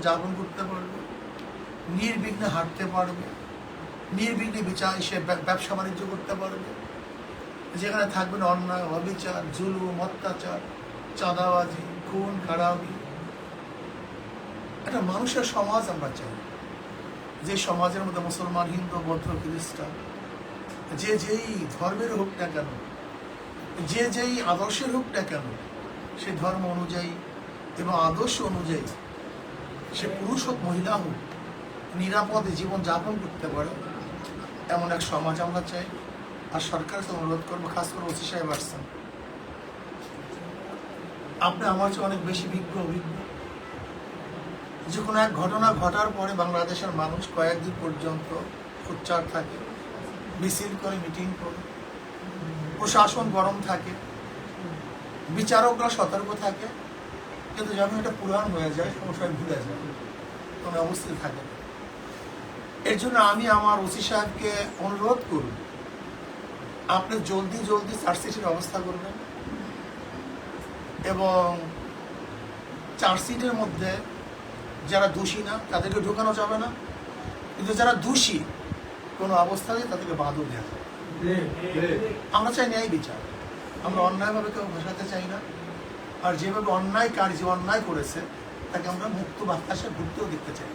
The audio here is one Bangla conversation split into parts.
যাপন করতে পারবে, নির্বিঘ্নে হাঁটতে পারবে, নির্বিঘ্নে ব্যবসা বাণিজ্য করতে পারবে, যেখানে থাকবে না অন্যায়, অবিচার, জুলুম, অত্যাচার, চাঁদাবাজি, খুন খারাপি। একটা মানুষের সমাজ আমরা চাই, যে সমাজের মধ্যে মুসলমান, হিন্দু, বৌদ্ধ, খ্রিস্টান, যে যেই ধর্মের হোক না কেন, যে যেই আদর্শের হোক না কেন, সে ধর্ম অনুযায়ী এবং আদর্শ অনুযায়ী সে পুরুষ হোক মহিলা হোক নিরাপদে জীবন যাপন করতে পারে, এমন এক সমাজ আমরা চাই। আর সরকারকে অনুরোধ করবো, খাস করে ওসি সাহেব আসছেন, আপনি আমার চেয়ে অনেক বেশি অভিজ্ঞ। যে কোনো এক ঘটনা ঘটার পরে বাংলাদেশের মানুষ কয়েকদিন পর্যন্ত সোচ্চার থাকে, মিছিল করে, মিটিং করে, প্রশাসন গরম থাকে, বিচারকরা সতর্ক থাকে, কিন্তু যখন এটা পুরাণ হয়ে যায় সবাই ভুলে যায়, কোনো অবস্থা থাকে না। এর জন্য আমি আমার ওসি সাহেবকে অনুরোধ করব, আপনি জলদি চার্জশিটের ব্যবস্থা করবেন এবং চার্জশিটের মধ্যে যারা দোষী না তাদেরকে ঢোকানো যাবে না, কিন্তু যারা দোষী কোনো অবস্থায় তাদেরকে বাদও দেওয়া যাবে। আমরা চাই ন্যায় বিচার, আমরা অন্যায়ভাবে কেউ ভাসাতে চাই না। আর যেভাবে অন্যায়কারী যে অন্যায় করেছে তাকে আমরা মুক্ত বাতাসে ঘুরতেও দেখতে চাই।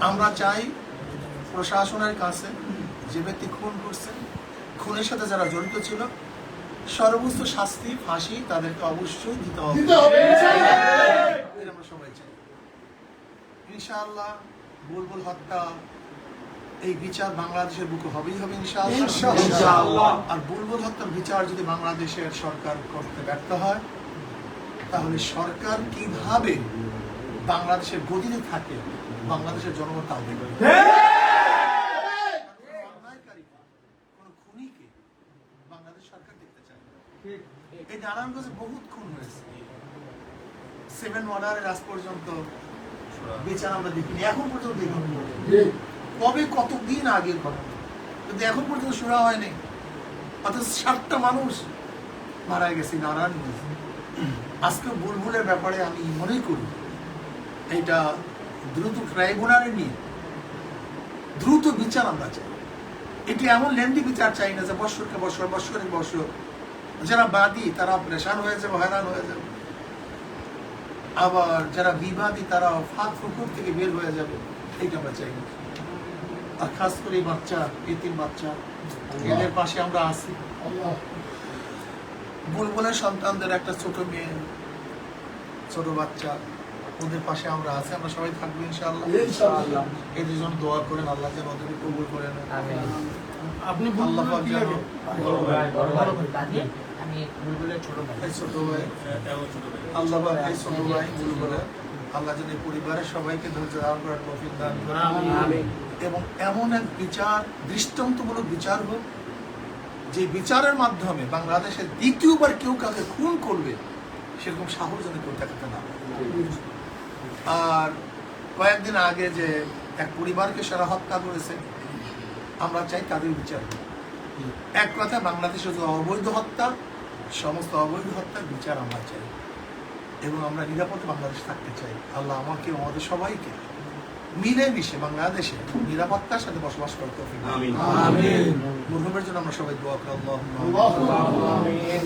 আমরা চাই প্রশাসনের কাছে যে ব্যক্তি খুন করছে, খুনের সাথে যারা জড়িত ছিল, সর্বোচ্চ শাস্তি, ফাঁসি তাদেরকে অবশ্যই দিতে হবে। আমরা সবাই চাই ইনশাআল্লাহ। বুলবুল হত্যা এই বিচার বাংলাদেশের বুকে হবেই হবে ইনশাআল্লাহ। আর বুলবুল হত্যার বিচার যদি বাংলাদেশের সরকার করতে ব্যর্থ হয়, তাহলে সরকার কিভাবে বাংলাদেশের গদিনে থাকে বাংলাদেশের জনগণ তাও দেখবে। কোন খুনিকে বাংলাদেশ সরকার দেখতে চায় না। এই নারায়ণগঞ্জে বহুত খুন হয়েছে, 7 মর্ডারের আজ পর্যন্ত বিচার আমরা দেখিনি, এখন পর্যন্ত দেখিনি। কবে কতদিন আগের ঘটনা, কিন্তু এখন পর্যন্ত শোনা হয়নি। অথচ 7টা মানুষ মারা গেছে নারায়ণগঞ্জ। আজকে বুলবুলের ব্যাপারে আমি মনে করি এটা দ্রুত ট্রাইব্যুনালে নিয়ে দ্রুত বিচার আমরা চাই। এটি এমন লেন্দি বিচার চাই না যে বৎসরকে বৎসর, বৎসরের বৎসর যারা বাদী তারা প্রেশান হয়ে যাবে, হয়রান হয়ে যাবে, আবার যারা বিবাদী তারা ফাঁক ফুকুর থেকে বের হয়ে যাবে, এইটা আমরা চাই না। আর খাস করে বাচ্চা, এতিম বাচ্চা, এদের পাশে আমরা আছি। বুলবুলের সন্তানদের একটা ছোট মেয়ে, ছোট বাচ্চা, ওদের পাশে আমরা আছি, আমরা সবাই থাকবো ইনশাআল্লাহ। এদের জন্য দোয়া করেন, আল্লাহ যেন ওদেরকে কবুল করেন। আপনি আল্লাহ পাক যেন আল্লাহ পাক এই ছোট ভাই বুলবুলের আল্লাহ যেন এই পরিবারের সবাইকে ধৈর্য ধারণ করার তৌফিক দান করেন এবং এমন এক বিচার, দৃষ্টান্তমূলক বিচার হোক, যে বিচারের মাধ্যমে বাংলাদেশের দ্বিতীয়বার কেউ কাউকে খুন করবে সেরকম সাহস যেন কেউ দেখাতে না। আর কয়েকদিন আগে যে এক পরিবারকে সারা হত্যা করেছে, আমরা চাই তাদের বিচার। এক কথা, বাংলাদেশে যে অবৈধ হত্যা, সমস্ত অবৈধ হত্যার বিচার আমরা চাই এবং আমরা নিরাপদে বাংলাদেশ থাকতে চাই। আল্লাহ আমাকে, আমাদের সবাইকে মিলেমিশে বাংলাদেশে নিরাপত্তার সাথে বসবাস করতে হবে। মরহুমের জন্য আমরা সবাই দোয়া করি। আল্লাহুম্মা আমিন।